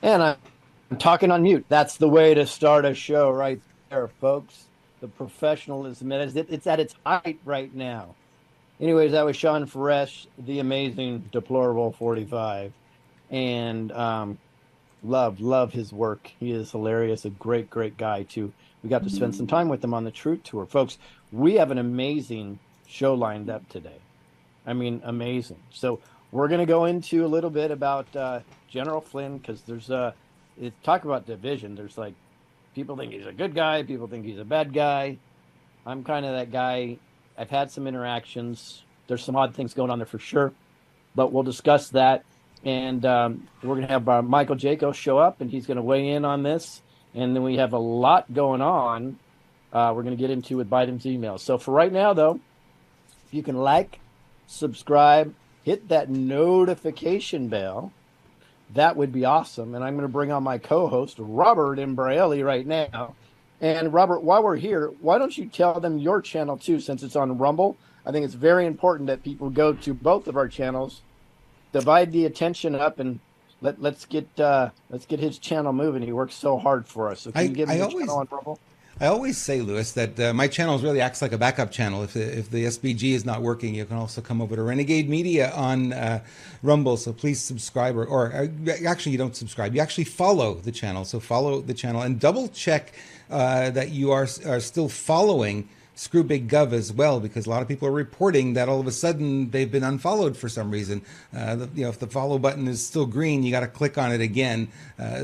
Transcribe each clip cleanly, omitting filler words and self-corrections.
And I'm talking on mute. That's the way to start a show right there, folks. The professionalism, it's at its height right now. Anyways, that was Sean Fresh, the amazing, deplorable 45. And love his work. He is hilarious, a great, great guy, too. We got to spend some time with him on the Truth Tour. Folks, we have an amazing show lined up today. I mean, amazing. So we're going to go into a little bit about General Flynn because talk about division. There's like people think he's a good guy, people think he's a bad guy. I'm kind of that guy. I've had some interactions. There's some odd things going on there for sure, but we'll discuss that. And we're going to have Michael Jaco show up, and he's going to weigh in on this. And then we have a lot going on. We're going to get into with Biden's emails. So for right now, though, if you can subscribe, hit that notification bell. That would be awesome. And I'm going to bring on my co-host, Robert Imbraeli, right now. And Robert, while we're here, why don't you tell them your channel too, since it's on Rumble? I think it's very important that people go to both of our channels, divide the attention up, and let's get his channel moving. He works so hard for us. So can you give me your channel on Rumble? I always say, Lewis, that my channel really acts like a backup channel. If the SBG is not working, you can also come over to Renegade Media on Rumble. So please subscribe, or actually you don't subscribe. You actually follow the channel. So follow the channel and double check that you are still following Screw Big Gov as well, because a lot of people are reporting that all of a sudden they've been unfollowed for some reason. If the follow button is still green, you got to click on it again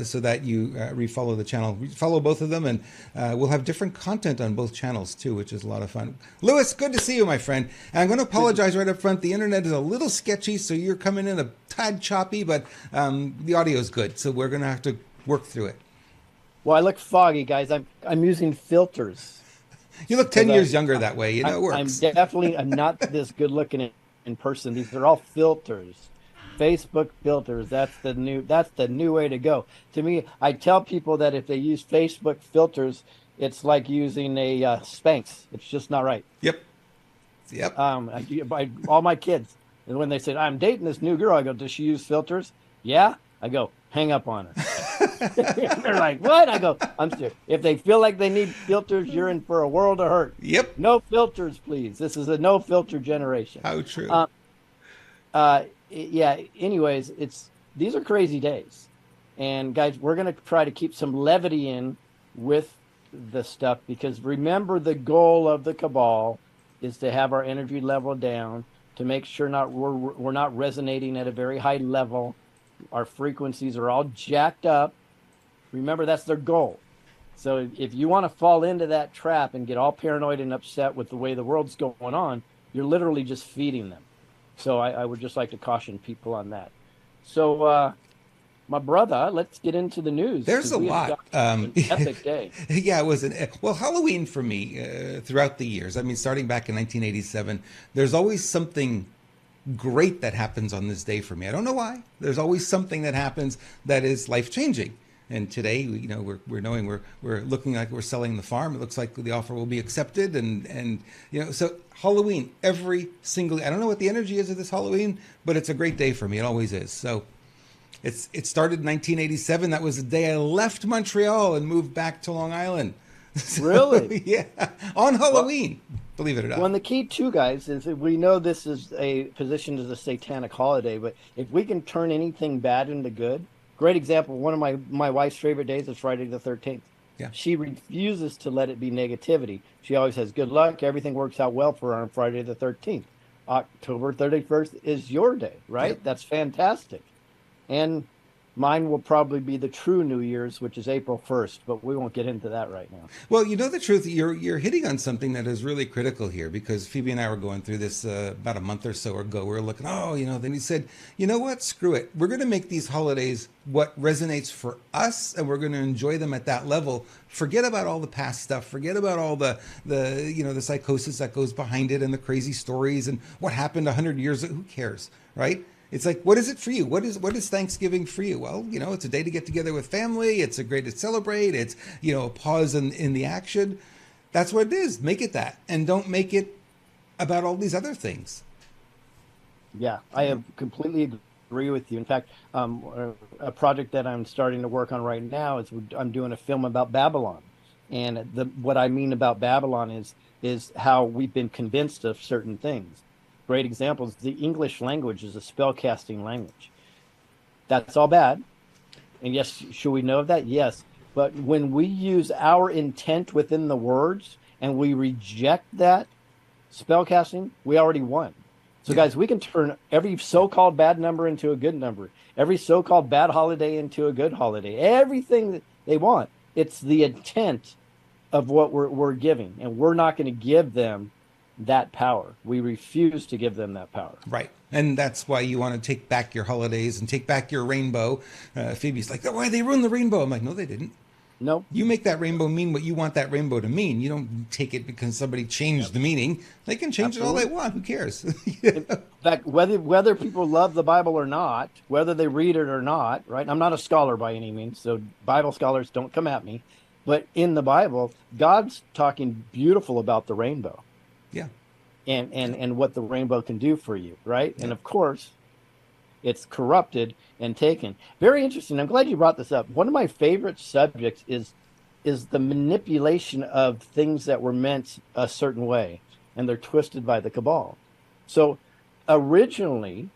so that you refollow the channel. Follow both of them, and we'll have different content on both channels too, which is a lot of fun. Lewis, good to see you, my friend. And I'm going to apologize right up front. The internet is a little sketchy, so you're coming in a tad choppy, but the audio is good, so we're going to have to work through it. Well, I look foggy, guys. I'm using filters. You look 10 years younger that way. You know, it works. I'm not this good looking in person. These are all filters, Facebook filters. That's the new way to go. To me, I tell people that if they use Facebook filters, it's like using a Spanx. It's just not right. Yep. All my kids, and when they said I'm dating this new girl, I go, does she use filters? Yeah. I go, hang up on her. They're like, what? I go, I'm serious. If they feel like they need filters, you're in for a world of hurt. Yep. No filters, please. This is a no filter generation. How true. Yeah. Anyways, these are crazy days, and guys, we're gonna try to keep some levity in with the stuff because remember the goal of the cabal is to have our energy level down to make sure we're not resonating at a very high level. Our frequencies are all jacked up. Remember, that's their goal. So if you want to fall into that trap and get all paranoid and upset with the way the world's going on, you're literally just feeding them. So I would just like to caution people on that. So, my brother, let's get into the news. There's a lot. An epic day. Yeah, it was Halloween for me throughout the years. I mean, starting back in 1987, there's always something great that happens on this day for me. I don't know why. There's always something that happens that is life-changing. And today, we're looking like we're selling the farm. It looks like the offer will be accepted, and so Halloween every single. I don't know what the energy is of this Halloween, but it's a great day for me. It always is. So it started in 1987. That was the day I left Montreal and moved back to Long Island. So, really? Yeah, on Halloween. Well, believe it or not. Well, and the key too, guys, is that we know this is a position as a satanic holiday, but if we can turn anything bad into good, great example. One of my wife's favorite days is Friday the 13th. Yeah. She refuses to let it be negativity. She always says, good luck. Everything works out well for her on Friday the 13th. October 31st is your day, right? Yep. That's fantastic. And mine will probably be the true New Year's, which is April 1st, but we won't get into that right now. Well, you know the truth, you're hitting on something that is really critical here, because Phoebe and I were going through this about a month or so ago. We were looking, then he said, you know what, screw it. We're going to make these holidays what resonates for us, and we're going to enjoy them at that level. Forget about all the past stuff. Forget about all the psychosis that goes behind it and the crazy stories and what happened 100 years ago. Who cares, right? It's like, what is it for you? What is Thanksgiving for you? Well, it's a day to get together with family. It's a great to celebrate. It's, a pause in the action. That's what it is. Make it that. And don't make it about all these other things. Yeah, I have completely agree with you. In fact, a project that I'm starting to work on right now is I'm doing a film about Babylon, and what I mean about Babylon is how we've been convinced of certain things. Great examples: the English language is a spellcasting language. That's all bad. And yes, should we know of that? Yes. But when we use our intent within the words and we reject that spellcasting, we already won. So, guys, we can turn every so-called bad number into a good number, every so-called bad holiday into a good holiday, everything that they want. It's the intent of what we're giving, and we're not going to give them that power. We refuse to give them that power. Right. And that's why you want to take back your holidays and take back your rainbow. Phoebe's like, why they ruined the rainbow? I'm like, no, they didn't. Nope. You make that rainbow mean what you want that rainbow to mean. You don't take it because somebody changed the meaning. They can change it all they want. Who cares? In fact, whether people love the Bible or not, whether they read it or not, right? I'm not a scholar by any means, so Bible scholars don't come at me. But in the Bible, God's talking beautiful about the rainbow. Yeah. And what the rainbow can do for you, right? Yeah. And of course, it's corrupted and taken. Very interesting. I'm glad you brought this up. One of my favorite subjects is the manipulation of things that were meant a certain way, and they're twisted by the cabal. So originally,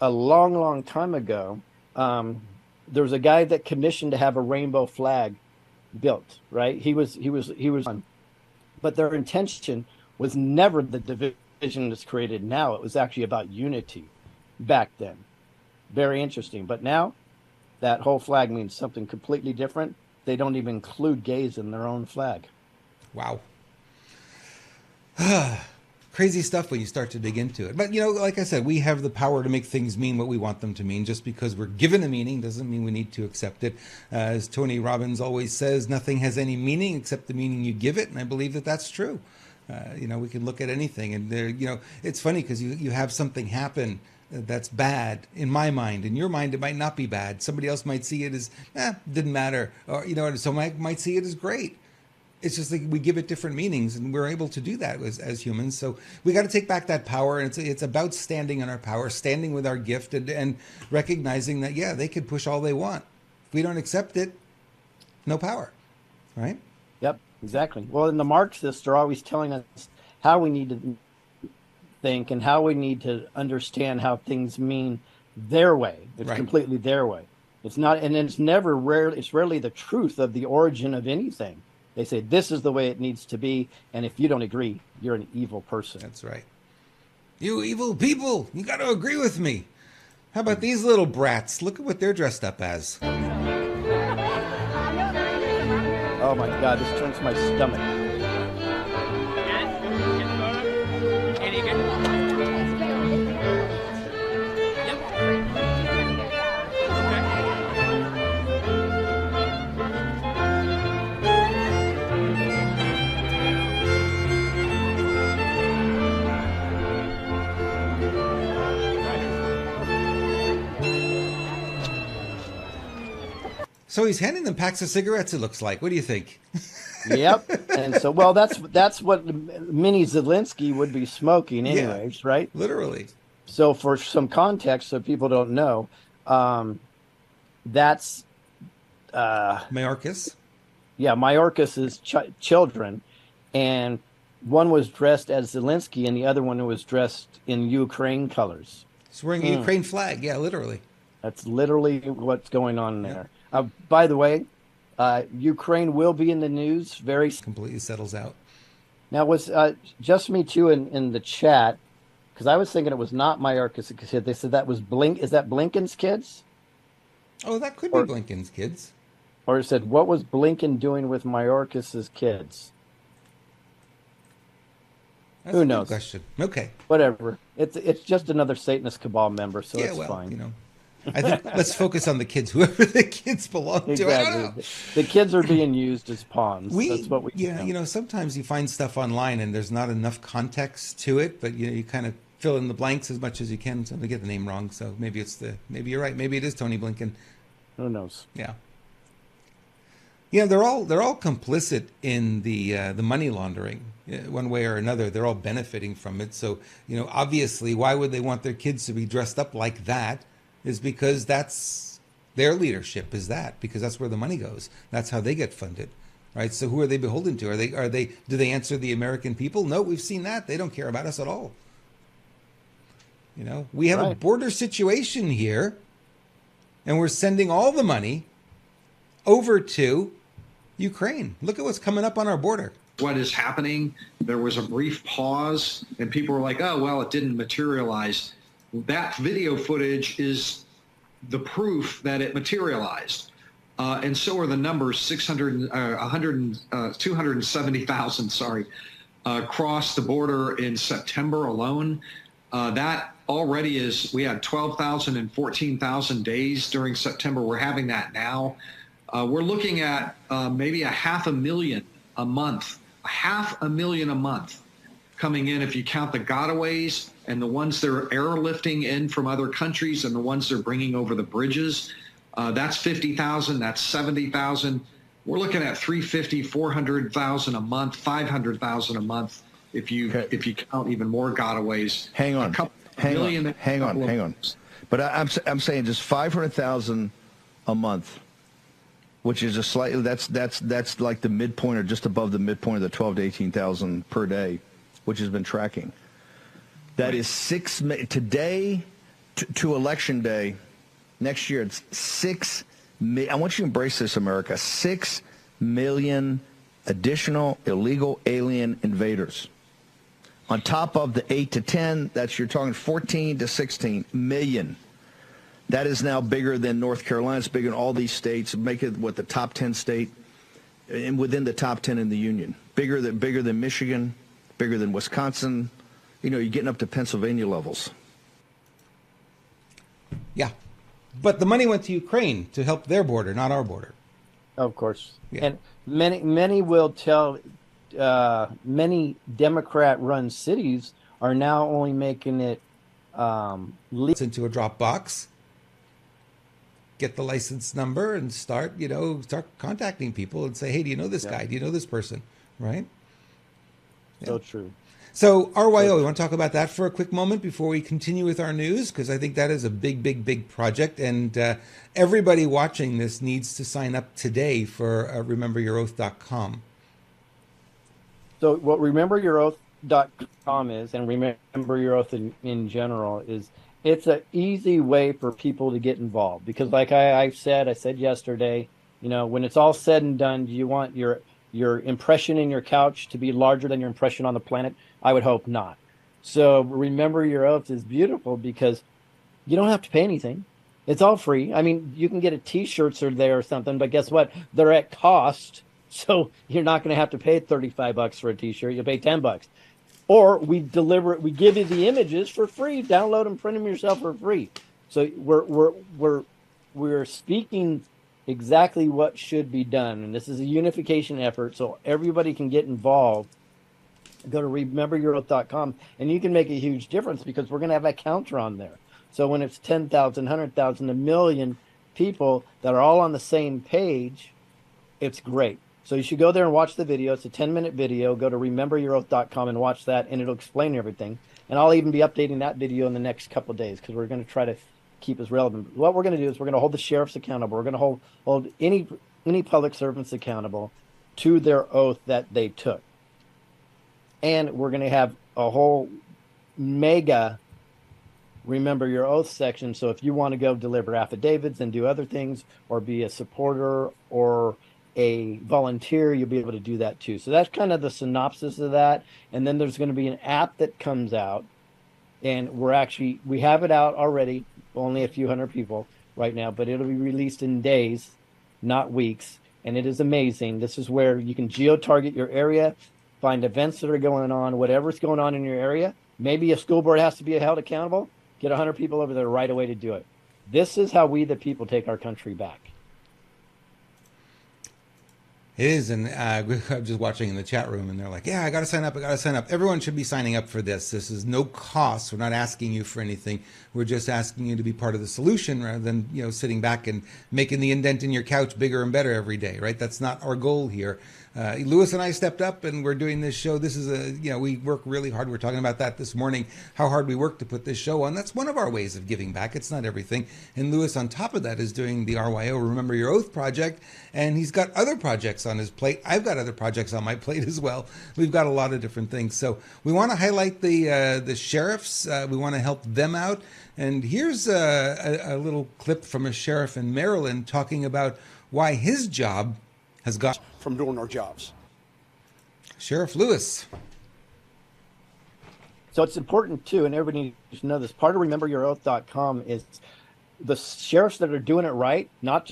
a long, long time ago, there was a guy that commissioned to have a rainbow flag built, right? He was on, but their intention was never the division that's created now. It was actually about unity back then. Very interesting. But now that whole flag means something completely different. They don't even include gays in their own flag. Wow. Crazy stuff when you start to dig into it. But, like I said, we have the power to make things mean what we want them to mean. Just because we're given a meaning doesn't mean we need to accept it. As Tony Robbins always says, nothing has any meaning except the meaning you give it. And I believe that that's true. We can look at anything. And there, it's funny because you have something happen that's bad in my mind. In your mind, it might not be bad. Somebody else might see it as, didn't matter. Or, some might see it as great. It's just like we give it different meanings, and we're able to do that as humans. So we got to take back that power. And it's about standing in our power, standing with our gift, and recognizing that, they can push all they want. If we don't accept it, no power, right? Yep, exactly. Well, and the Marxists are always telling us how we need to think and how we need to understand how things mean their way. It's right. Completely their way. It's not, and it's rarely the truth of the origin of anything. They say this is the way it needs to be, and if you don't agree, you're an evil person. That's right. You evil people, you got to agree with me. How about these little brats? Look at what they're dressed up as. Oh my God, this turns my stomach. So he's handing them packs of cigarettes, it looks like. What do you think? Yep. And so, well, that's what Mini Zelensky would be smoking anyways, right? Literally. So for some context, so people don't know, that's... Mayorkas? Yeah, Mayorkas' children. And one was dressed as Zelensky and the other one was dressed in Ukraine colors. He's wearing a Ukraine flag. Yeah, literally. That's literally what's going on there. Yeah. By the way, Ukraine will be in the news very soon. Completely settles out. Now, was Just Me Too in the chat, because I was thinking it was not Mayorkas' kid. They said that was Is that Blinken's kids? Oh, that could be Blinken's kids. Or it said, what was Blinken doing with Mayorkas' kids? That's Who knows? Good question. Okay. Whatever. It's just another Satanist cabal member, so it's fine. I think let's focus on the kids, whoever the kids belong to. Exactly. The kids are being used as pawns. That's what we sometimes you find stuff online and there's not enough context to it, but you kind of fill in the blanks as much as you can. So they get the name wrong. So maybe you're right. Maybe it is Tony Blinken. Who knows? Yeah. They're all complicit in the money laundering one way or another. They're all benefiting from it. So, obviously, why would they want their kids to be dressed up like that? is because that's their leadership is that, because that's where the money goes. That's how they get funded, right? So who are they beholden to? Do they answer the American people? No, we've seen that. They don't care about us at all. We have a border situation here, and we're sending all the money over to Ukraine. Look at what's coming up on our border. What is happening? There was a brief pause, and people were like, oh, well, it didn't materialize. That video footage is the proof that it materialized. And so are the numbers, 270,000, crossed the border in September alone. That already is, we had 12,000 and 14,000 days during September. We're having that now. We're looking at maybe 500,000 a month, 500,000 a month coming in if you count the gotaways and the ones that are airlifting in from other countries and the ones they're bringing over the bridges. That's 50,000, that's 70,000. We're looking at 350, 400,000 a month, 500,000 a month if you count even more gotaways. Hang on. But I'm saying just 500,000 a month, which is a slightly, that's like the midpoint or just above the midpoint of the 12 to 18,000 per day, which has been tracking. That is today to election day next year. It's 6 million. I want you to embrace this, America. 6 million additional illegal alien invaders. On top of the 8 to 10, you're talking 14 to 16 million. That is now bigger than North Carolina. It's bigger than all these states. Make it the top 10 state, and within the top 10 in the union. Bigger than Michigan, bigger than Wisconsin. You're getting up to Pennsylvania levels. Yeah. But the money went to Ukraine to help their border, not our border. Of course. Yeah. And many will tell, many Democrat-run cities are now only making it into a Dropbox, get the license number, and start contacting people and say, hey, do you know this guy? Do you know this person? Right? Yeah. So true. So RYO, we want to talk about that for a quick moment before we continue with our news, because I think that is a big, big, big project. And everybody watching this needs to sign up today for rememberyouroath.com. So what rememberyouroath.com is, and Remember Your Oath in general, is it's an easy way for people to get involved. Because like I said yesterday, when it's all said and done, do you want your impression in your couch to be larger than your impression on the planet? I would hope not. So Remember Your Oath is beautiful because you don't have to pay anything. It's all free. I mean, you can get a T-shirts or there or something, but guess what? They're at cost. So you're not going to have to pay $35 for a T-shirt. You'll pay $10. Or we give you the images for free. Download them, print them yourself for free. So we're speaking exactly what should be done. And this is a unification effort, so everybody can get involved. Go to rememberyouroath.com, and you can make a huge difference because we're going to have a counter on there. So when it's 10,000, 100,000, a million people that are all on the same page, it's great. So you should go there and watch the video. It's a 10-minute video. Go to rememberyouroath.com and watch that, and it'll explain everything. And I'll even be updating that video in the next couple of days because we're going to try to keep us relevant. What we're going to do is we're going to hold the sheriffs accountable. We're going to hold any public servants accountable to their oath that they took. And we're going to have a whole mega Remember Your Oath section. So if you want to go deliver affidavits and do other things or be a supporter or a volunteer, you'll be able to do that too. So that's kind of the synopsis of that. And then there's going to be an app that comes out, and we have it out already, only a few hundred people right now, but it'll be released in days, not weeks. And it is amazing. This is where you can geo-target your area, find events that are going on, whatever's going on in your area. Maybe a school board has to be held accountable. Get 100 people over there right away to do it. This is how we, the people, take our country back. It is, and I'm just watching in the chat room, and they're like, "Yeah, I got to sign up. I got to sign up." Everyone should be signing up for this. This is no cost. We're not asking you for anything. We're just asking you to be part of the solution rather than sitting back and making the indent in your couch bigger and better every day. Right? That's not our goal here. Lewis and I stepped up, and we're doing this show. This is we work really hard. We're talking about that this morning, how hard we work to put this show on. That's one of our ways of giving back. It's not everything. And Lewis, on top of that, is doing the RYO, Remember Your Oath project, and he's got other projects on his plate. I've got other projects on my plate as well. We've got a lot of different things. So we want to highlight the sheriffs. We want to help them out. And here's a little clip from a sheriff in Maryland talking about why his job has got from doing our jobs. Sheriff Lewis. So it's important too, and everybody needs to know this. Part of RememberYourOath.com is the sheriffs that are doing it right, not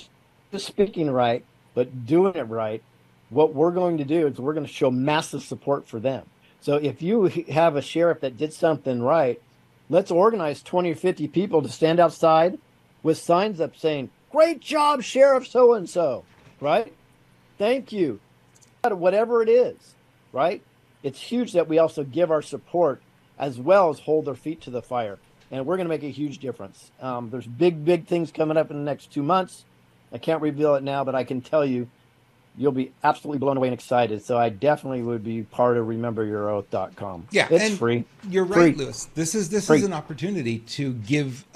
just speaking right, but doing it right. What we're going to do is we're going to show massive support for them. So if you have a sheriff that did something right, let's organize 20 or 50 people to stand outside with signs up saying, "Great job, Sheriff so-and-so," right? Thank you. Whatever it is, right? It's huge that we also give our support as well as hold their feet to the fire. And we're going to make a huge difference. There's big things coming up in the next 2 months. I can't reveal it now, but I can tell you, you'll be absolutely blown away and excited. So I definitely would be part of RememberYourOath.com. Yeah, it's free. You're right, Lewis. This is an opportunity to give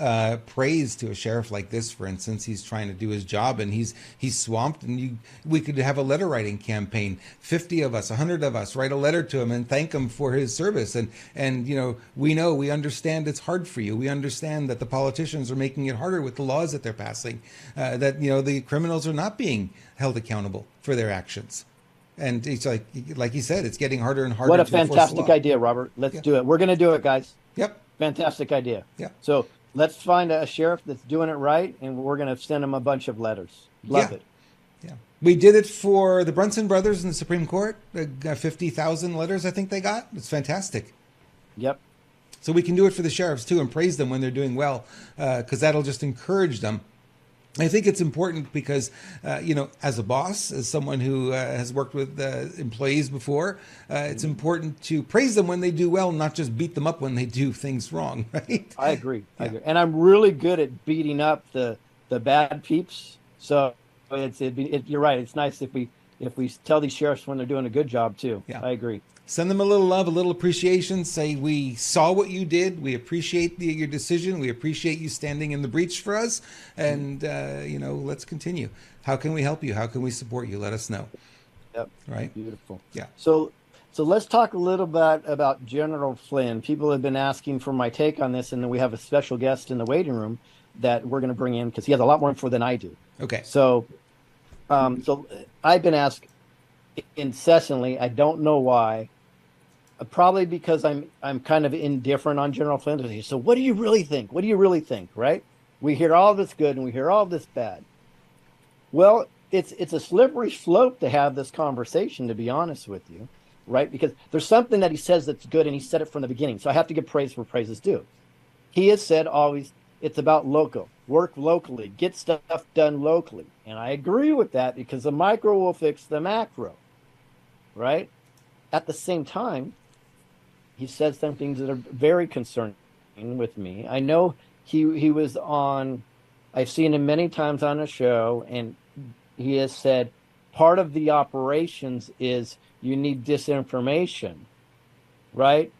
praise to a sheriff like this. For instance, he's trying to do his job and he's swamped. And we could have a letter writing campaign. 50 of us, 100 of us write a letter to him and thank him for his service. And we understand it's hard for you. We understand that the politicians are making it harder with the laws that they're passing. That the criminals are not being held accountable for their actions. And it's like he said, it's getting harder and harder. What a to enforce fantastic the law. idea, Robert. Let's do it. We're going to do it, guys. Yep. Fantastic idea. Yep. So let's find a sheriff that's doing it right, and we're going to send him a bunch of letters. Love it. Yeah. We did it for the Brunson brothers in the Supreme Court. 50,000 letters, I think they got. It's fantastic. Yep. So we can do it for the sheriffs too and praise them when they're doing well, because that'll just encourage them. I think it's important because, as a boss, as someone who has worked with employees before, it's important to praise them when they do well, not just beat them up when they do things wrong, right? I agree. I agree. And I'm really good at beating up the bad peeps. So you're right. It's nice if we tell these sheriffs when they're doing a good job too. Yeah. I agree. Send them a little love, a little appreciation. Say, we saw what you did. We appreciate your decision. We appreciate you standing in the breach for us. And, let's continue. How can we help you? How can we support you? Let us know. Yep. Right? Beautiful. Yeah. So let's talk a little bit about General Flynn. People have been asking for my take on this, and then we have a special guest in the waiting room that we're going to bring in because he has a lot more info than I do. Okay. So I've been asked incessantly. I don't know why. Probably because I'm kind of indifferent on General Flynn. So what do you really think? What do you really think, right? We hear all this good and we hear all this bad. Well, it's a slippery slope to have this conversation, to be honest with you, right? Because there's something that he says that's good, and he said it from the beginning. So I have to give praise where praise is due. He has said always, it's about local. Work locally. Get stuff done locally. And I agree with that because the micro will fix the macro, right? At the same time, he said some things that are very concerning with me. I know he was on, I've seen him many times on a show, and he has said part of the operations is you need disinformation, right?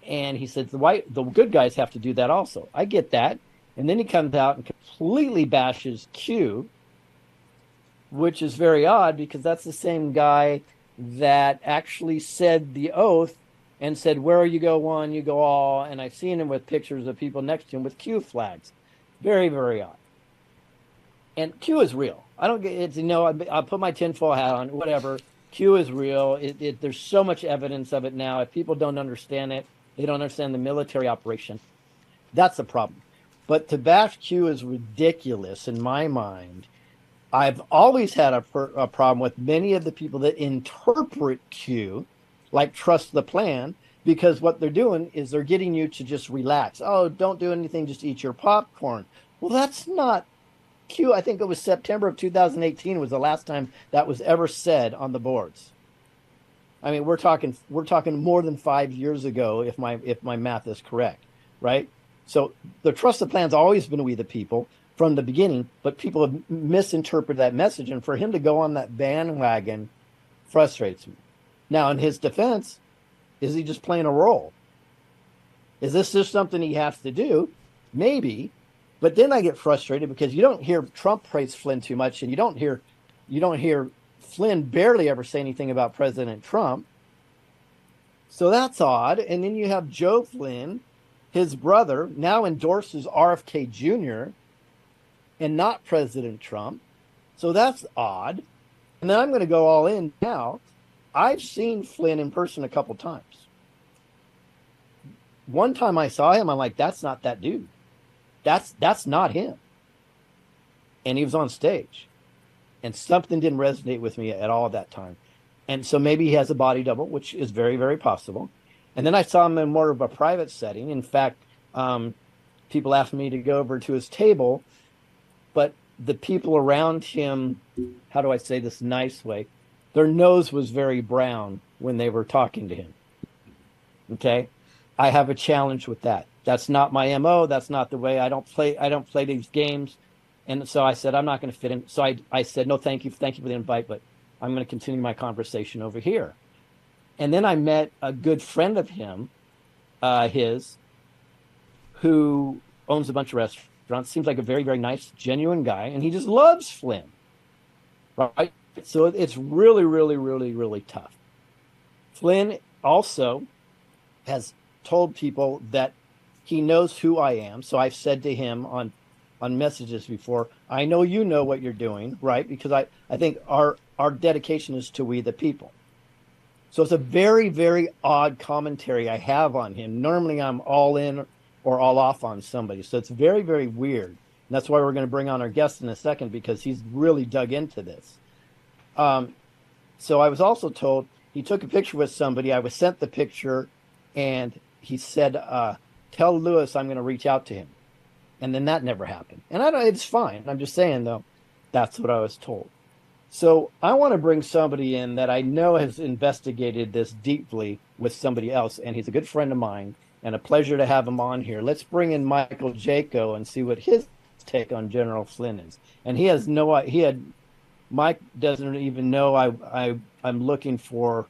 And he said the good guys have to do that also. I get that. And then he comes out and completely bashes Q, which is very odd because that's the same guy that actually said the oath and said, where you go one, you go all. And I've seen him with pictures of people next to him with Q flags. Very, very odd. And Q is real. I don't get it. I'll put my tinfoil hat on, whatever. Q is real. There's so much evidence of it now. If people don't understand it, they don't understand the military operation. That's the problem. But to bash Q is ridiculous in my mind. I've always had a problem with many of the people that interpret Q, like trust the plan, because what they're doing is they're getting you to just relax. Oh, don't do anything, just eat your popcorn. Well, that's not Q, I think it was September of 2018 was the last time that was ever said on the boards. I mean, we're talking more than 5 years ago, if my math is correct, right? So the trusted plan's always been we the people from the beginning, but people have misinterpreted that message, and for him to go on that bandwagon frustrates me. Now, in his defense, is he just playing a role? Is this just something he has to do? Maybe, but then I get frustrated because you don't hear Trump praise Flynn too much, and you don't hear Flynn barely ever say anything about President Trump. So that's odd. And then you have Joe Flynn, his brother, now endorses RFK Jr. and not President Trump. So that's odd. And then I'm going to go all in now. I've seen Flynn in person a couple times. One time I saw him, I'm like, that's not that dude. That's not him. And he was on stage. And something didn't resonate with me at all at that time. And so maybe he has a body double, which is very, very possible. And then I saw him in more of a private setting. In fact, people asked me to go over to his table, but the people around him, how do I say this nice way? Their nose was very brown when they were talking to him. Okay? I have a challenge with that. That's not my MO. That's not the way I don't play these games. And so I said, I'm not going to fit in. So I said, no, thank you for the invite, but I'm going to continue my conversation over here. And then I met a good friend of his, who owns a bunch of restaurants, seems like a very, very nice, genuine guy, and he just loves Flynn, right? So it's really, really, really, really tough. Flynn also has told people that he knows who I am. So I've said to him on messages before, I know you know what you're doing, right? Because I think our dedication is to we the people. So it's a very, very odd commentary I have on him. Normally I'm all in or all off on somebody. So it's very, very weird. And that's why we're going to bring on our guest in a second, because he's really dug into this. So I was also told he took a picture with somebody. I was sent the picture and he said, tell Lewis I'm going to reach out to him. And then that never happened. And it's fine. I'm just saying, though, that's what I was told. So I want to bring somebody in that I know has investigated this deeply with somebody else, and he's a good friend of mine, and a pleasure to have him on here. Let's bring in Michael Jaco and see what his take on General Flynn is. And Mike doesn't even know I'm looking for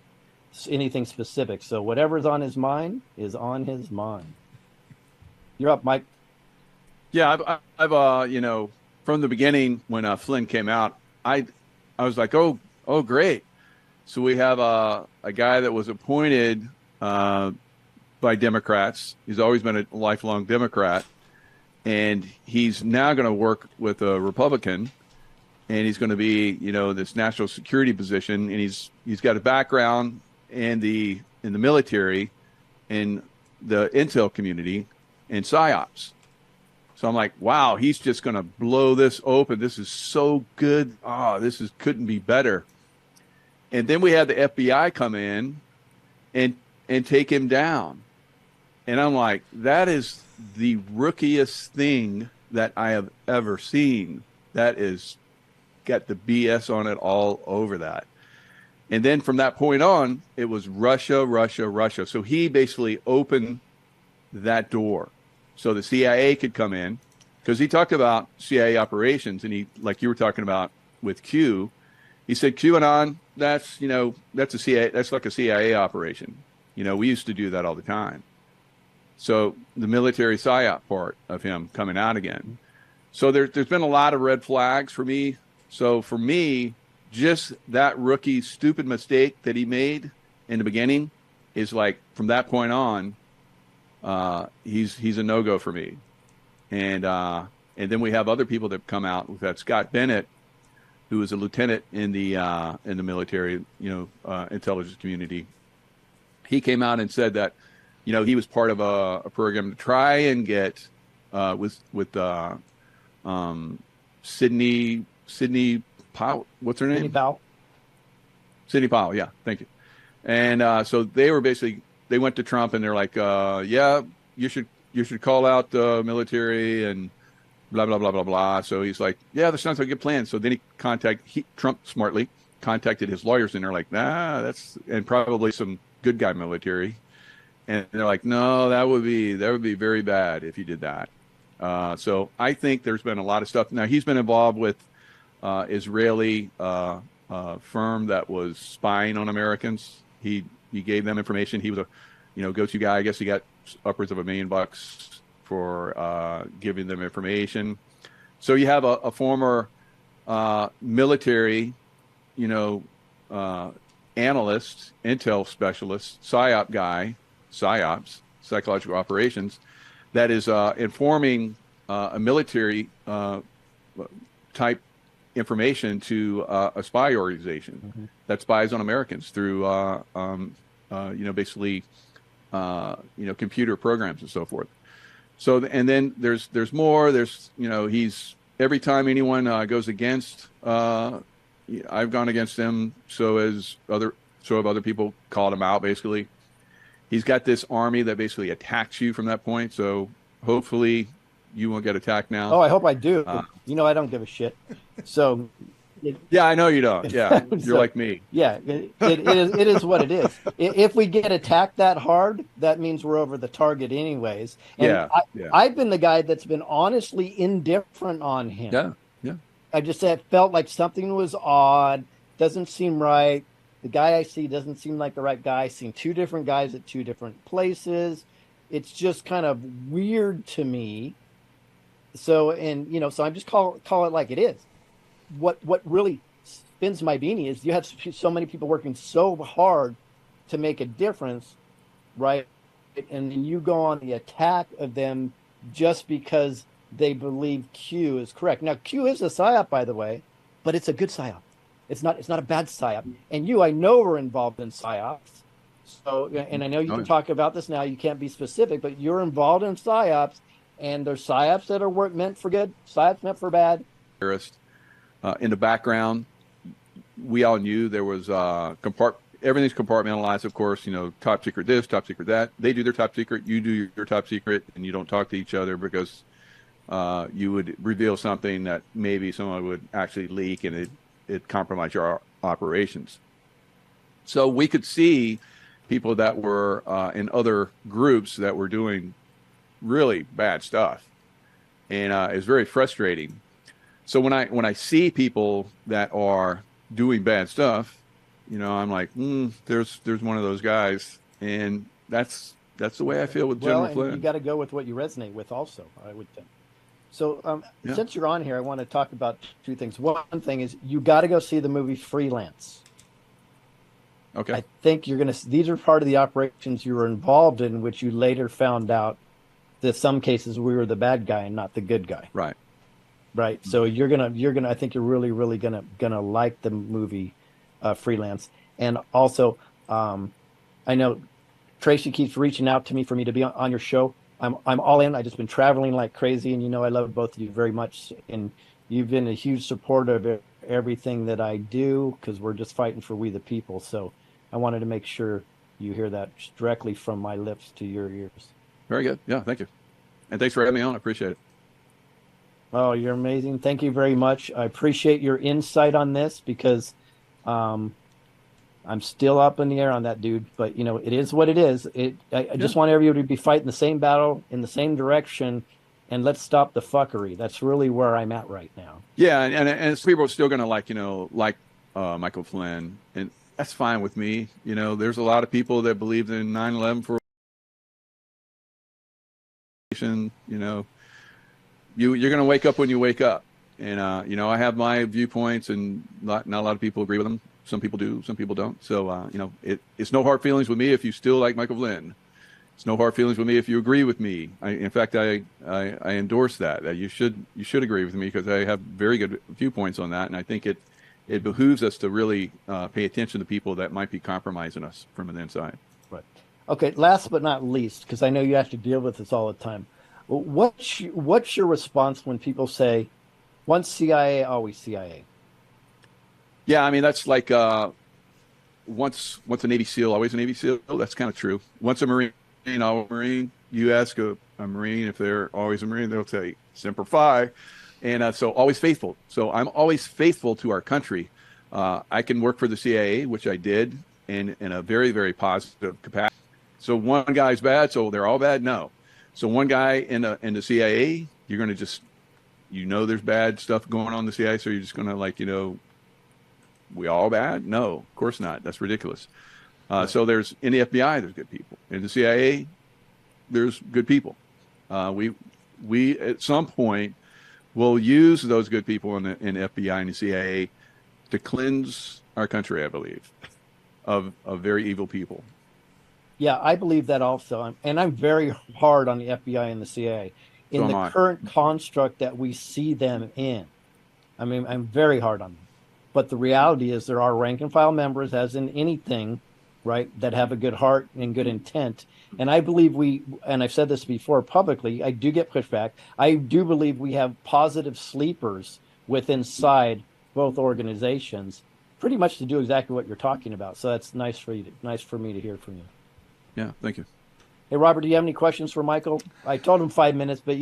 anything specific. So whatever's on his mind is on his mind. You're up, Mike. Yeah, I've from the beginning when Flynn came out, I was like, oh, great. So we have a guy that was appointed by Democrats. He's always been a lifelong Democrat, and he's now going to work with a Republican, and he's going to be, this national security position, and he's got a background in the military, in the intel community, and psyops. So I'm like, wow, he's just going to blow this open. This is so good. Couldn't be better. And then we had the FBI come in and take him down. And I'm like, that is the rookiest thing that I have ever seen. That is got the BS on it all over that. And then from that point on, it was Russia, Russia, Russia. So he basically opened that door so the CIA could come in, because he talked about CIA operations, and he, like you were talking about with Q, he said QAnon, that's a CIA, that's like a CIA operation. We used to do that all the time. So the military psyop part of him coming out again. So there's been a lot of red flags for me. So for me, just that rookie stupid mistake that he made in the beginning is like, from that point on, he's a no-go for me. And then we have other people that come out. We've had Scott Bennett, who was a lieutenant in the military, intelligence community. He came out and said that, he was part of a program to try and get with Sydney Powell. What's her name? Sydney Powell. Sydney Powell. Yeah, thank you. And so they went to Trump and they're like, yeah, you should call out the military and blah, blah, blah, blah, blah. So he's like, yeah, that sounds like a good plan. So then Trump smartly contacted his lawyers, and they're like, nah, and probably some good guy military. And they're like, no, that would be very bad if you did that. So I think there's been a lot of stuff. Now, he's been involved with Israeli firm that was spying on Americans. He gave them information. He was a go-to guy. I guess he got upwards of $1 million for giving them information. So you have a former military, analyst, intel specialist, PSYOP guy, PSYOPs, psychological operations, that is informing a military type information to a spy organization that spies on Americans through, basically, computer programs and so forth. So, and then there's more. There's, he's every time anyone goes against, I've gone against him. So have other people called him out. Basically, he's got this army that basically attacks you from that point. So hopefully you won't get attacked now. Oh, I hope I do. I don't give a shit. So. Yeah, I know you don't. Yeah, you're like me. Yeah, it is what it is. If we get attacked that hard, that means we're over the target anyways. And I've been the guy that's been honestly indifferent on him. Yeah. I just felt like something was odd, doesn't seem right. The guy I see doesn't seem like the right guy. I've seen two different guys at two different places. It's just kind of weird to me. So, so I'm just call it like it is. What really spins my beanie is you have so many people working so hard to make a difference, right? And then you go on the attack of them just because they believe Q is correct. Now, Q is a PSYOP, by the way, but it's a good PSYOP. It's not a bad PSYOP. And I know we're involved in PSYOPs. So, and I know you can talk about this now. You can't be specific, but you're involved in PSYOPs, and there's PSYOPs that are meant for good, PSYOPs meant for bad. In the background, we all knew there was everything's compartmentalized, of course, top secret this, top secret that. They do their top secret, you do your top secret, and you don't talk to each other because you would reveal something that maybe someone would actually leak, and it compromise your operations. So we could see people that were in other groups that were doing really bad stuff, and it's very frustrating. So when I see people that are doing bad stuff, I'm like, there's one of those guys, and that's the way I feel with General Flynn. You got to go with what you resonate with, also, I would think. So since you're on here, I want to talk about two things. One thing is you got to go see the movie Freelance. Okay. I think these are part of the operations you were involved in, which you later found out that some cases we were the bad guy and not the good guy. Right. Right. So you're gonna I think you're really, really gonna like the movie Freelance. And also I know Tracy keeps reaching out to me for me to be on your show. I'm all in. I've just been traveling like crazy, and I love both of you very much, and you've been a huge supporter of everything that I do, because we're just fighting for we the people. So I wanted to make sure you hear that directly from my lips to your ears. Very good. Yeah, thank you. And thanks for having me on. I appreciate it. Oh, you're amazing. Thank you very much. I appreciate your insight on this, because I'm still up in the air on that, dude. But, it is what it is. I just want everybody to be fighting the same battle in the same direction, and let's stop the fuckery. That's really where I'm at right now. Yeah, and people are still going to like Michael Flynn, and that's fine with me. There's a lot of people that believed in 9/11 for you're going to wake up when you wake up. And, I have my viewpoints, and not a lot of people agree with them. Some people do, some people don't. So, it's no hard feelings with me if you still like Michael Flynn. It's no hard feelings with me if you agree with me. In fact, I endorse that you should agree with me, because I have very good viewpoints on that. And I think it behooves us to really pay attention to people that might be compromising us from the inside. Right. Okay. Last but not least, because I know you have to deal with this all the time. What's your response when people say, once CIA, always CIA? Yeah, I mean, that's like once a Navy SEAL, always a Navy SEAL. That's kind of true. Once a Marine, always a Marine. You ask a Marine if they're always a Marine, they'll say Semper Fi. And so always faithful. So I'm always faithful to our country. I can work for the CIA, which I did in a very, very positive capacity. So one guy's bad, so they're all bad? No. So one guy in the CIA, you're going to just, there's bad stuff going on in the CIA, so you're just going to we all bad? No, of course not. That's ridiculous. So there's, in the FBI, there's good people. In the CIA, there's good people. We at some point will use those good people in the FBI and the CIA to cleanse our country, I believe, of very evil people. Yeah, I believe that also. And I'm very hard on the FBI and the CIA in the current construct that we see them in. I mean, I'm very hard on them. But the reality is there are rank and file members, as in anything, right, that have a good heart and good intent. And I believe and I've said this before publicly, I do get pushback. I do believe we have positive sleepers inside both organizations, pretty much to do exactly what you're talking about. So that's nice for me to hear from you. Yeah, thank you. Hey, Robert, do you have any questions for Michael? I told him 5 minutes, but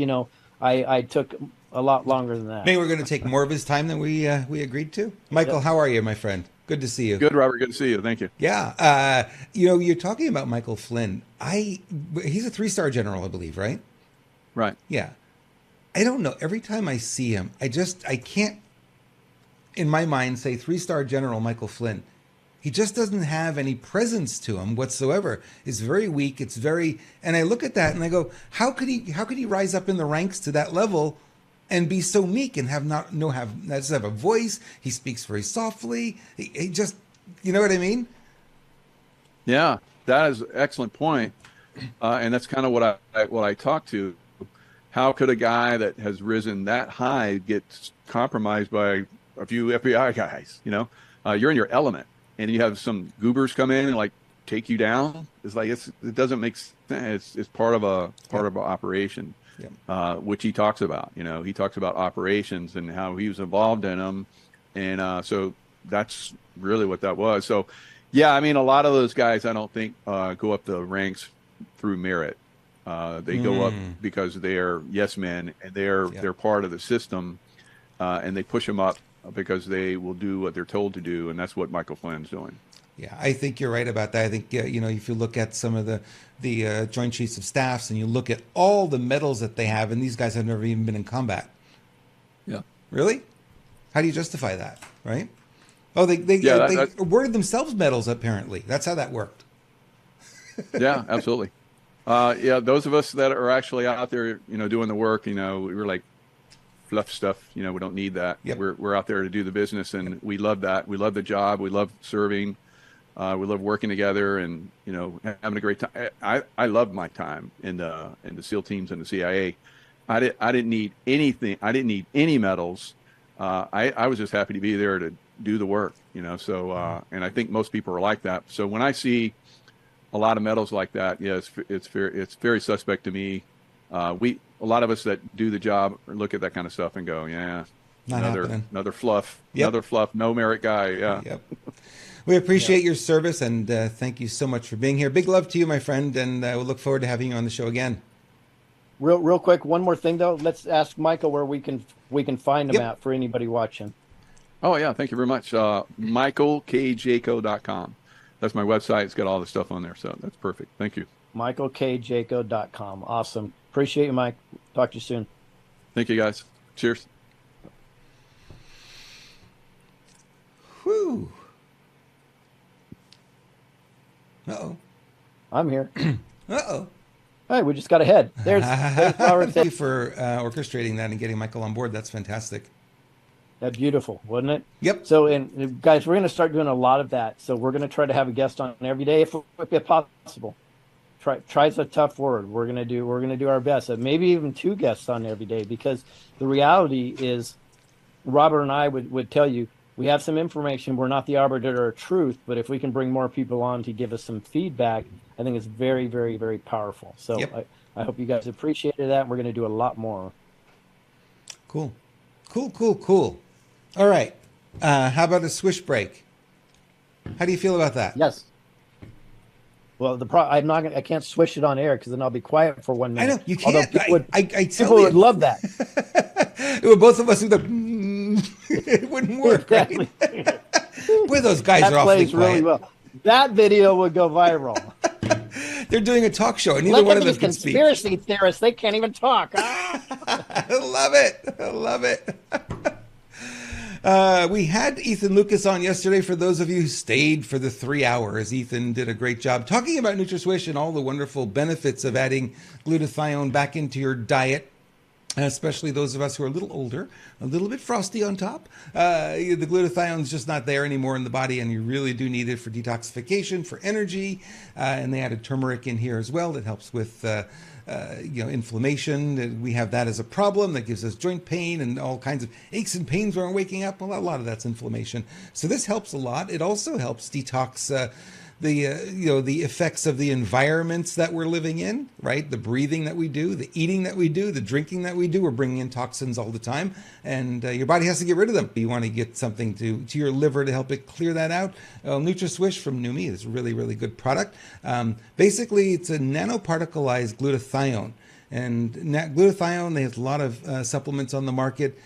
I took a lot longer than that. Maybe we're going to take more of his time than we agreed to. Michael, how are you, my friend? Good to see you. Good, Robert. Good to see you. Thank you. Yeah. You're talking about Michael Flynn. He's a 3-star general, I believe, right? Right. Yeah. I don't know. Every time I see him, I can't, in my mind, say 3-star general Michael Flynn. He just doesn't have any presence to him whatsoever. It's very weak. And I look at that and I go, how could he rise up in the ranks to that level and be so meek and doesn't have a voice? He speaks very softly. He just, you know what I mean? Yeah, that is an excellent point. And that's kind of what I talk to. How could a guy that has risen that high get compromised by a few FBI guys? You're in your element. And you have some goobers come in and take you down. It's like it doesn't make sense. It's part of an operation, which he talks about. He talks about operations and how he was involved in them, and so that's really what that was. So, yeah, I mean, a lot of those guys I don't think go up the ranks through merit. They go up because they're yes men and they're part of the system, and they push them up because they will do what they're told to do, and that's what Michael Flynn's doing. Yeah, I think you're right about that. I think if you look at some of the Joint Chiefs of Staffs and you look at all the medals that they have, and these guys have never even been in combat. Yeah, really? How do you justify that? Right? Oh, they awarded themselves medals. Apparently, that's how that worked. Yeah, absolutely. Those of us that are actually out there, doing the work, we were like, fluff stuff, we don't need that. Yep. We're out there to do the business, and we love that. We love the job. We love serving. We love working together, and having a great time. I love my time in the SEAL teams and the CIA. I didn't need anything. I didn't need any medals. I was just happy to be there to do the work. So and I think most people are like that. So when I see a lot of medals like that, it's very suspect to me. A lot of us that do the job look at that kind of stuff and go, yeah, another fluff, no merit guy. Yeah. Yep. We appreciate your service, and thank you so much for being here. Big love to you, my friend, and we'll look forward to having you on the show again. Real quick, one more thing though. Let's ask Michael where we can find him at for anybody watching. Oh yeah, thank you very much. MichaelKJaco.com. That's my website. It's got all the stuff on there, so that's perfect. Thank you. MichaelKJaco.com. Awesome. Appreciate you, Mike. Talk to you soon. Thank you, guys. Cheers. Whew. Uh-oh. I'm here. Uh-oh. Hey, we just got ahead. There's Thank you for orchestrating that and getting Michael on board. That's fantastic. That's beautiful, wasn't it? Yep. So, and guys, we're going to start doing a lot of that. So we're going to try to have a guest on every day if possible. Try's a tough word. We're going to do our best. Maybe even 2 guests on every day, because the reality is, Robert and I would tell you, we have some information. We're not the arbiter of truth, but if we can bring more people on to give us some feedback, I think it's very, very, very powerful. So yep. I hope you guys appreciated that. We're going to do a lot more. Cool. All right. How about a swish break? How do you feel about that? Yes. Well, I'm not gonna, I can't swish it on air because then I'll be quiet for 1 minute. I know you Although can't. I tell people you. would love that. Both of us would it wouldn't work, Exactly. right? Boy, those guys That are awfully plays quiet. really well. That video would go viral. They're doing a talk show, and neither Look one at of them these can speak. conspiracy theorists. They can't even talk. I love it. I love it. We had Ethan Lucas on yesterday. For those of you who stayed for the 3 hours, Ethan did a great job talking about NutraSwish and all the wonderful benefits of adding glutathione back into your diet. Especially those of us who are a little older, a little bit frosty on top. The glutathione is just not there anymore in the body, and you really do need it for detoxification, for energy. And they added turmeric in here as well. That helps with inflammation. We have that as a problem. That gives us joint pain and all kinds of aches and pains when we're waking up. Well, a lot of that's inflammation. So this helps a lot. It also helps detox the effects of the environments that we're living in, right? The breathing that we do, the eating that we do, the drinking that we do. We're bringing in toxins all the time, and your body has to get rid of them. You want to get something to your liver to help it clear that out. NutraSwish from Neumi is a really, really good product. Basically, it's a nanoparticleized glutathione, and glutathione, there's a lot of supplements on the market.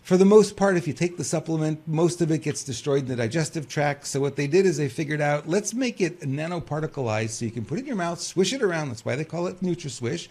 For the most part, if you take the supplement, most of it gets destroyed in the digestive tract. So what they did is they figured out, let's make it nanoparticleized so you can put it in your mouth, swish it around. That's why they call it NutraSwish.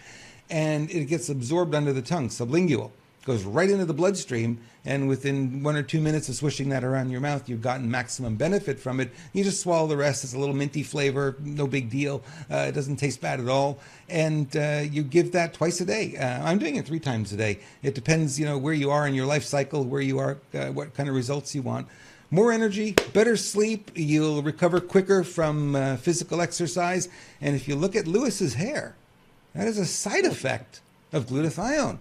And it gets absorbed under the tongue, sublingual. Goes right into the bloodstream, and within 1 or 2 minutes of swishing that around your mouth, you've gotten maximum benefit from it. You just swallow the rest. It's a little minty flavor, no big deal. It doesn't taste bad at all, and you give that twice a day. I'm doing it 3 times a day. It depends, where you are in your life cycle, where you are, what kind of results you want. More energy, better sleep. You'll recover quicker from physical exercise. And if you look at Lewis's hair, that is a side effect of glutathione.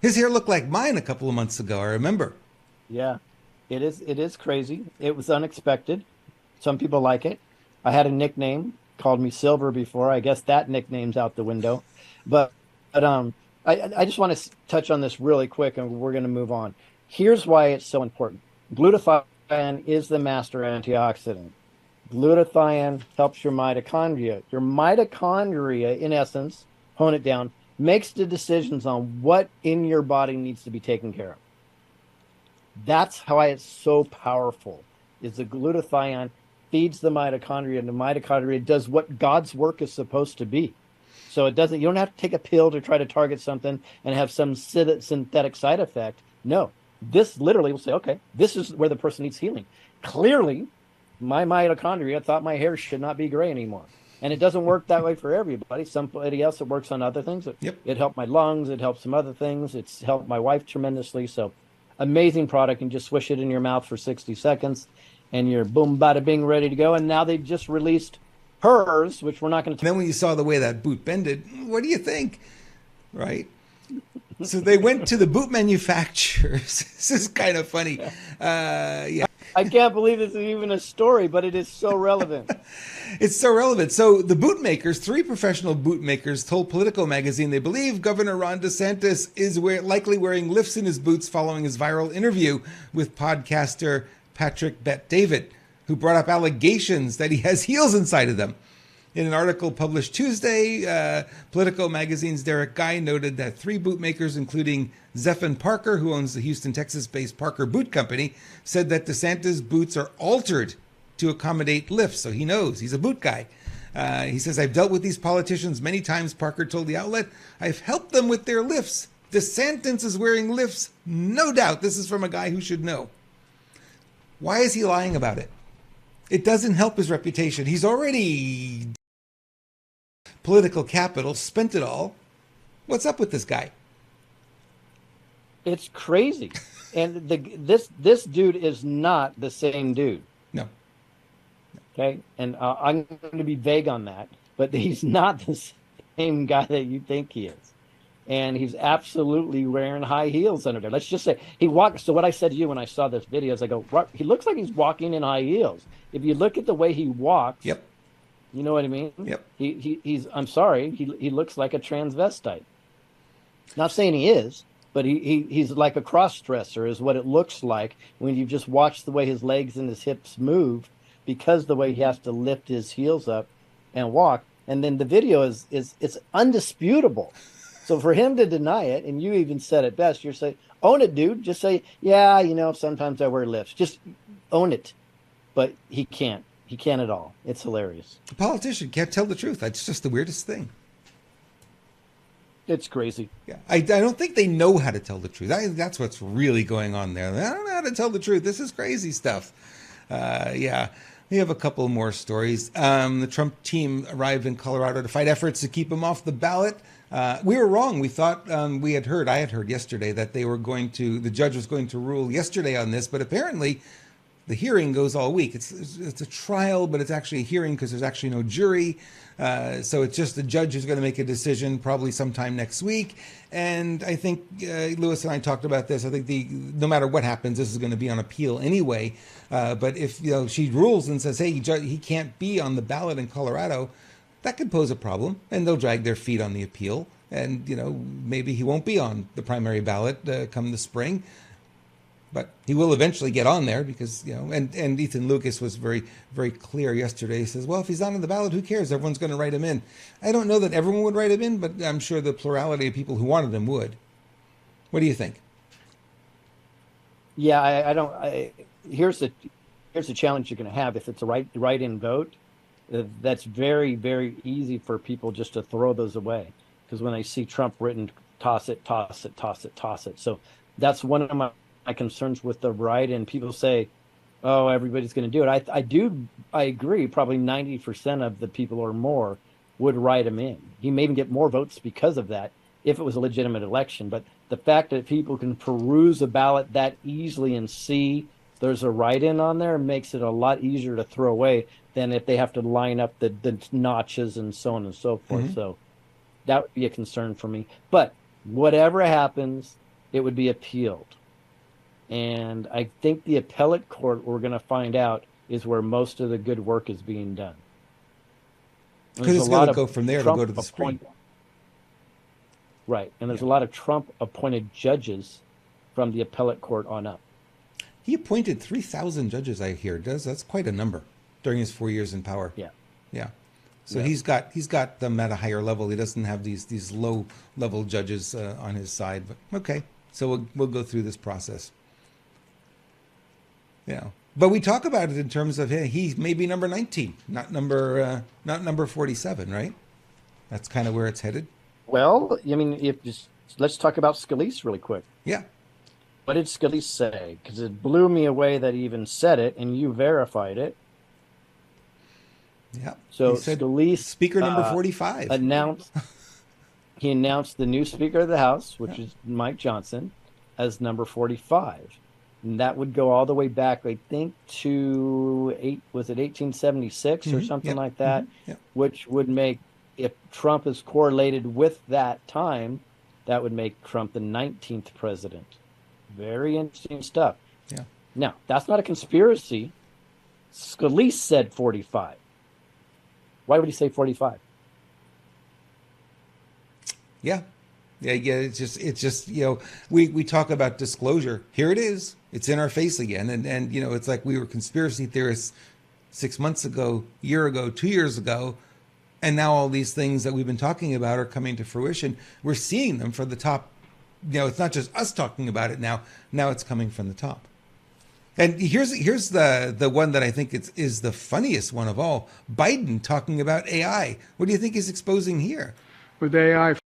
His hair looked like mine a couple of months ago, I remember. Yeah, it is crazy. It was unexpected. Some people like it. I had a nickname, called me Silver before. I guess that nickname's out the window. But I just want to touch on this really quick, and we're going to move on. Here's why it's so important. Glutathione is the master antioxidant. Glutathione helps your mitochondria. Your mitochondria, in essence, hone it down, makes the decisions on what in your body needs to be taken care of. That's how it's so powerful, is the glutathione feeds the mitochondria, and the mitochondria does what God's work is supposed to be. So you don't have to take a pill to try to target something and have some synthetic side effect. No, this literally will say, okay, this is where the person needs healing. Clearly, my mitochondria thought my hair should not be gray anymore. And it doesn't work that way for everybody. Somebody else, it works on other things. Yep. It helped my lungs. It helped some other things. It's helped my wife tremendously. So amazing product. And just swish it in your mouth for 60 seconds. And you're boom, bada, bing, ready to go. And now they've just released Herms, which we're not going to. Then when you saw the way that boot bended, what do you think? Right? So they went to the boot manufacturers. This is kind of funny. Yeah. I can't believe this is even a story, but it is so relevant. It's so relevant. So the boot makers, 3 professional boot makers, told Politico magazine they believe Governor Ron DeSantis is likely wearing lifts in his boots following his viral interview with podcaster Patrick Bet-David, who brought up allegations that he has heels inside of them. In an article published Tuesday, Politico magazine's Derek Guy noted that 3 boot makers, including Zephan Parker, who owns the Houston, Texas-based Parker Boot Company, said that DeSantis' boots are altered to accommodate lifts. So he knows. He's a boot guy. He says, I've dealt with these politicians many times, Parker told the outlet. I've helped them with their lifts. DeSantis is wearing lifts, no doubt. This is from a guy who should know. Why is he lying about it? It doesn't help his reputation. He's already political capital, spent it all. What's up with this guy? It's crazy. And this dude is not the same dude. No. Okay. And I'm going to be vague on that, but he's not the same guy that you think he is. And he's absolutely wearing high heels under there. Let's just say he walks. So what I said to you when I saw this video is I go, he looks like he's walking in high heels. If you look at the way he walks, Yep. You know what I mean? Yep. He's I'm sorry, he looks like a transvestite. Not saying he is, but he's like a cross-dresser is what it looks like when you just watch the way his legs and his hips move, because the way he has to lift his heels up. and walk. And then the video is it's undisputable. So for him to deny it, and you even said it best, you're saying, own it, dude. Just say, yeah, sometimes I wear lifts. Just own it. But he can't. He can't at all. It's hilarious. A politician can't tell the truth. That's just the weirdest thing. It's crazy. Yeah, I don't think they know how to tell the truth. That's what's really going on there. They don't know how to tell the truth. This is crazy stuff. Yeah, we have a couple more stories. The Trump team arrived in Colorado to fight efforts to keep him off the ballot. We were wrong. We thought I had heard yesterday that the judge was going to rule yesterday on this, but apparently the hearing goes all week. It's a trial, but it's actually a hearing because there's actually no jury. So it's just the judge who's going to make a decision probably sometime next week. And I think Lewis and I talked about this. I think no matter what happens, this is going to be on appeal anyway. But if she rules and says, hey, he can't be on the ballot in Colorado, that could pose a problem, and they'll drag their feet on the appeal. And maybe he won't be on the primary ballot come the spring. But he will eventually get on there because, and Ethan Lucas was very, very clear yesterday. He says, well, if he's not on the ballot, who cares? Everyone's going to write him in. I don't know that everyone would write him in, but I'm sure the plurality of people who wanted him would. What do you think? Yeah, I don't. Here's the challenge you're going to have. If it's a write-in vote, that's very, very easy for people just to throw those away. Because when they see Trump written, toss it, toss it, toss it, toss it. So that's one of my concerns with the write-in. People say, oh, everybody's going to do it. I agree. Probably 90% of the people or more would write him in. He may even get more votes because of that if it was a legitimate election. But the fact that people can peruse a ballot that easily and see there's a write-in on there makes it a lot easier to throw away than if they have to line up the notches and so on and so forth. Mm-hmm. So that would be a concern for me. But whatever happens, it would be appealed. And I think the appellate court, we're going to find out, is where most of the good work is being done. Because it's going to go from there to go to the Supreme. Right. And there's a lot of Trump-appointed judges from the appellate court on up. He appointed 3,000 judges, I hear. That's quite a number during his 4 years in power. Yeah. Yeah. So he's got them at a higher level. He doesn't have these low-level judges on his side. But okay. So we'll go through this process. Yeah, but we talk about it in terms of he may be number 19, not number 47, right? That's kind of where it's headed. Well, I mean, let's talk about Scalise really quick. Yeah. What did Scalise say? Because it blew me away that he even said it, and you verified it. Yeah. So he said, Scalise, Speaker number 45, announced the new Speaker of the House, which is Mike Johnson, as number 45. And that would go all the way back, I think, to 1876 or something like that, which would make, if Trump is correlated with that time, that would make Trump the 19th president. Very interesting stuff. Yeah. Now, that's not a conspiracy. Scalise said 45. Why would he say 45? Yeah. Yeah, it's just we talk about disclosure. Here it is. It's in our face again. And it's like we were conspiracy theorists 6 months ago, year ago, 2 years ago, and now all these things that we've been talking about are coming to fruition. We're seeing them from the top. It's not just us talking about it now. Now it's coming from the top. And here's the one that I think is the funniest one of all. Biden talking about AI. What do you think he's exposing here? With AI,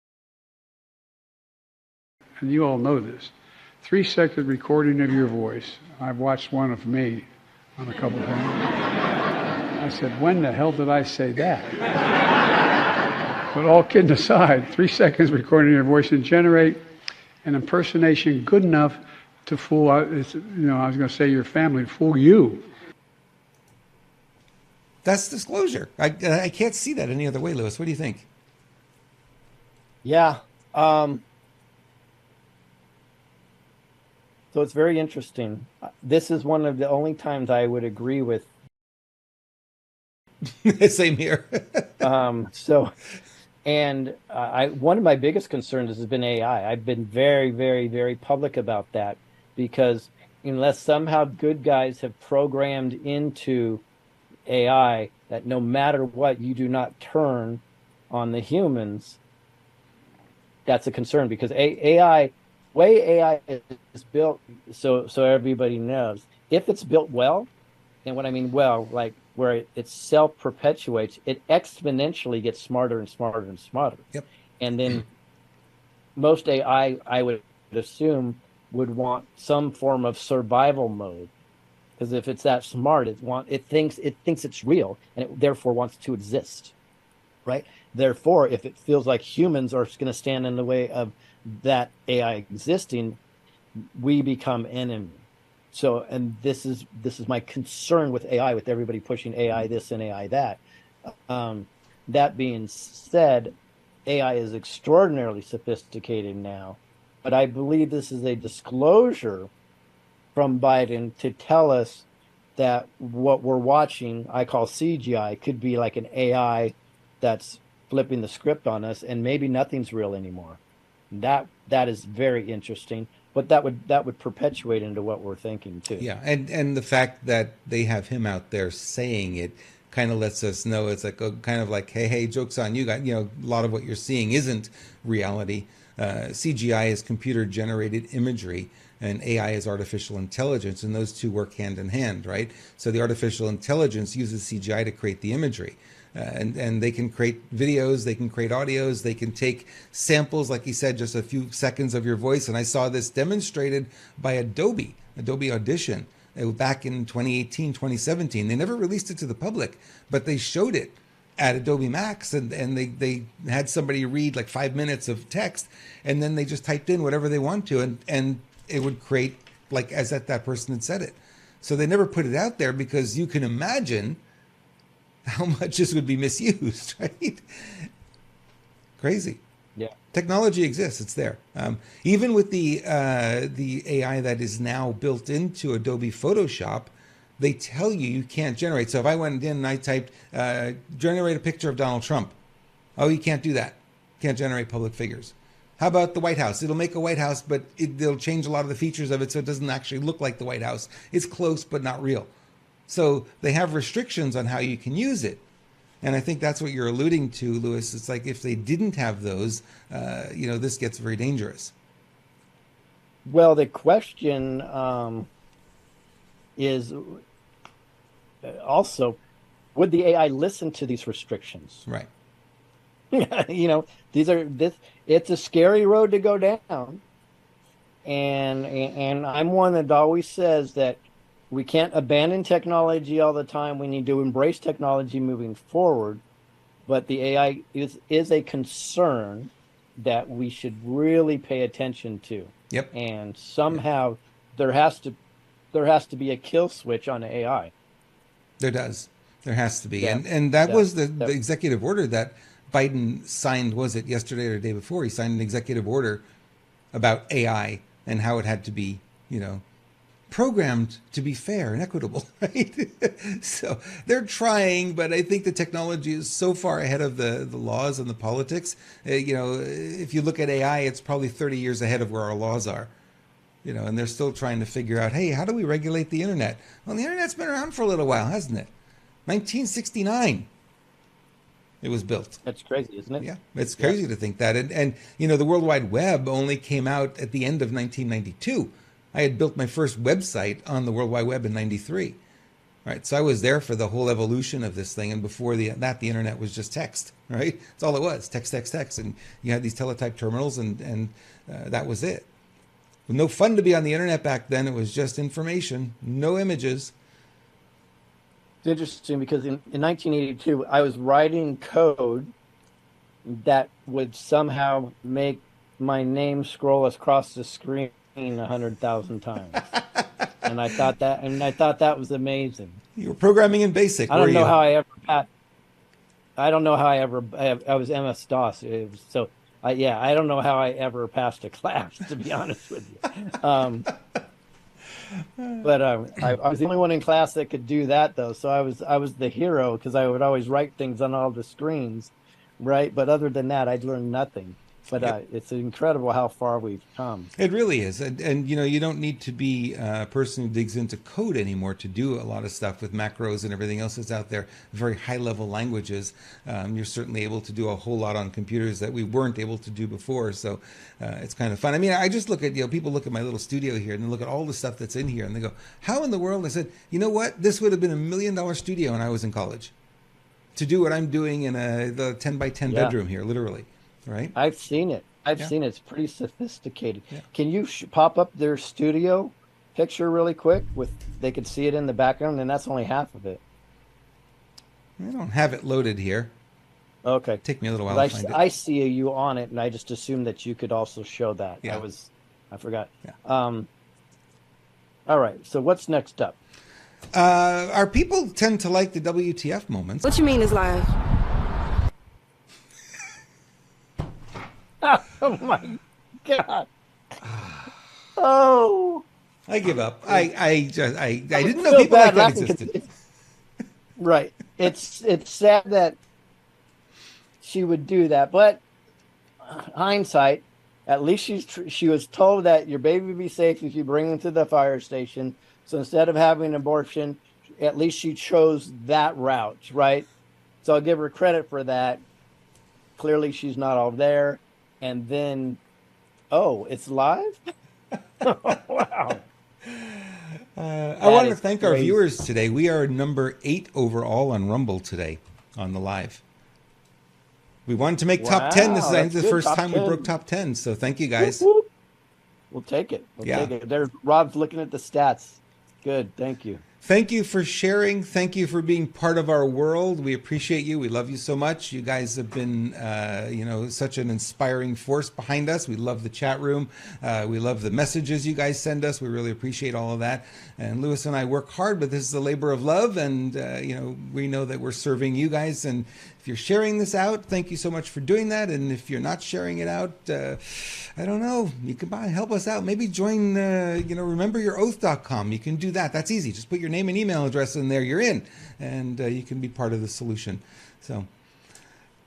and you all know this, 3-second recording of your voice. I've watched one of me on a couple of things. I said, when the hell did I say that? But all kidding aside, 3 seconds recording your voice and generate an impersonation good enough to fool, I was going to say your family, fool you. That's disclosure. I can't see that any other way, Lewis. What do you think? Yeah. So it's very interesting. This is one of the only times I would agree with. Same here. One of my biggest concerns has been AI. I've been very, very, very public about that because unless somehow good guys have programmed into AI that no matter what, you do not turn on the humans. That's a concern because AI, way AI is built, so everybody knows, if it's built well, and what I mean well, like where it self perpetuates, it exponentially gets smarter and smarter and smarter. Yep. And then most AI, I would assume, would want some form of survival mode, because if it's that smart, it thinks it's real, and it therefore wants to exist, right? Therefore, if it feels like humans are going to stand in the way of that AI existing, we become enemy. So, and this is my concern with AI, with everybody pushing AI this and AI that. That being said, AI is extraordinarily sophisticated now, but I believe this is a disclosure from Biden to tell us that what we're watching, I call CGI, could be like an AI that's flipping the script on us, and maybe nothing's real anymore. That is very interesting, but that would perpetuate into what we're thinking too. Yeah, and the fact that they have him out there saying it kind of lets us know it's like kind of like, hey, joke's on you guys. You know, a lot of what you're seeing isn't reality. CGI is computer generated imagery, and AI is artificial intelligence, and those two work hand in hand, right? So the artificial intelligence uses CGI to create the imagery. And they can create videos, they can create audios, they can take samples, like he said, just a few seconds of your voice. And I saw this demonstrated by Adobe Audition back in 2018, 2017. They never released it to the public, but they showed it at Adobe Max, and they had somebody read like 5 minutes of text, and then they just typed in whatever they want to, and it would create like as that person had said it. So they never put it out there because you can imagine how much this would be misused, right? Crazy. Yeah. Technology exists; it's there. Even with the AI that is now built into Adobe Photoshop, they tell you can't generate. So if I went in and I typed generate a picture of Donald Trump, oh, you can't do that. Can't generate public figures. How about the White House? It'll make a White House, but they'll change a lot of the features of it so it doesn't actually look like the White House. It's close, but not real. So they have restrictions on how you can use it. And I think that's what you're alluding to, Lewis. It's like if they didn't have those, this gets very dangerous. Well, the question is also, would the AI listen to these restrictions? Right. It's a scary road to go down. And I'm one that always says that we can't abandon technology all the time. We need to embrace technology moving forward. But the AI is a concern that we should really pay attention to. Yep. And somehow there has to be a kill switch on AI. There does. There has to be. Yeah. And that was the executive order that Biden signed, was it yesterday or the day before? He signed an executive order about AI and how it had to be, programmed to be fair and equitable, right? So they're trying, but I think the technology is so far ahead of the laws and the politics. If you look at AI, it's probably 30 years ahead of where our laws are. And they're still trying to figure out, hey, how do we regulate the internet? Well, the internet's been around for a little while, hasn't it? 1969. It was built. That's crazy, isn't it? Yeah, it's crazy to think that. And the World Wide Web only came out at the end of 1992. I had built my first website on the World Wide Web in 93. Right, so I was there for the whole evolution of this thing. And before the internet was just text, right? That's all it was, text. And you had these teletype terminals, and that was it. No fun to be on the internet back then. It was just information, no images. It's interesting because in 1982, I was writing code that would somehow make my name scroll across the screen 100,000 times. And I thought that was amazing. You were programming in BASIC. I don't know how I ever passed. I don't know how I was MS DOS. I don't know how I ever passed a class, to be honest with you. But I was the only one in class that could do that, though. So I was the hero because I would always write things on all the screens, right? But other than that, I'd learned nothing. But Yep. it's incredible how far we've come. It really is, and you don't need to be a person who digs into code anymore to do a lot of stuff with macros and everything else that's out there. Very high level languages. You're certainly able to do a whole lot on computers that we weren't able to do before. So it's kind of fun. I mean, I just look at people look at my little studio here and they look at all the stuff that's in here and they go, "How in the world?" I said, "You know what? This would have been $1 million studio when I was in college, to do what I'm doing in the 10 by 10 bedroom here, literally." Right? I've seen it. I've Yeah. seen it. It's pretty sophisticated. Yeah. Can you pop up their studio picture really quick? They could see it in the background, and that's only half of it. I don't have it loaded here. Okay. Take me a little while I, to find it. I see you on it, and I just assumed that you could also show that. Yeah. I forgot. Yeah. All right. So what's next up? Our people tend to like the WTF moments. What you mean is live? Oh my God. Oh. I give up. I didn't know feel people like bad that laughing 'cause existed. Right. It's sad that she would do that, but hindsight, at least she was told that your baby would be safe if you bring him to the fire station. So instead of having an abortion, at least she chose that route, right? So I'll give her credit for that. Clearly, she's not all there. And then, oh, it's live? Wow. I want to is thank our crazy. viewers today. We are number 8 overall on Rumble today on the live. We wanted to make top 10. This is Wow, that's the good. first Top time 10. we broke top 10. So thank you guys. Whoop, whoop. We'll take it. We'll Yeah. take it. There's Rob's looking at the stats. Good. Thank you. Thank you for sharing. Thank you for being part of our world. We appreciate you. We love you so much. You guys have been, such an inspiring force behind us. We love the chat room. We love the messages you guys send us. We really appreciate all of that. And Lewis and I work hard, but this is a labor of love. And, we know that we're serving you guys. And if you're sharing this out, thank you so much for doing that. And if you're not sharing it out, I don't know, you can help us out. Maybe join, rememberyouroath.com. You can do that. That's easy. Just put your name and email address in there. You're in. And you can be part of the solution. So,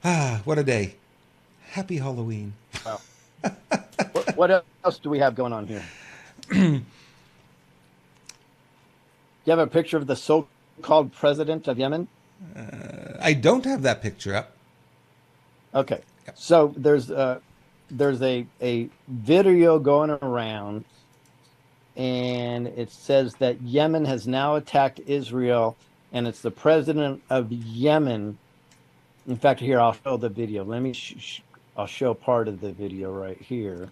what a day. Happy Halloween. Wow. What else do we have going on here? Do you have a picture of the so-called president of Yemen? I don't have that picture up. Okay. Yep. So there's a video going around, and it says that Yemen has now attacked Israel, and it's the president of Yemen. In fact, here I'll show the video. Let me. I'll show part of the video right here.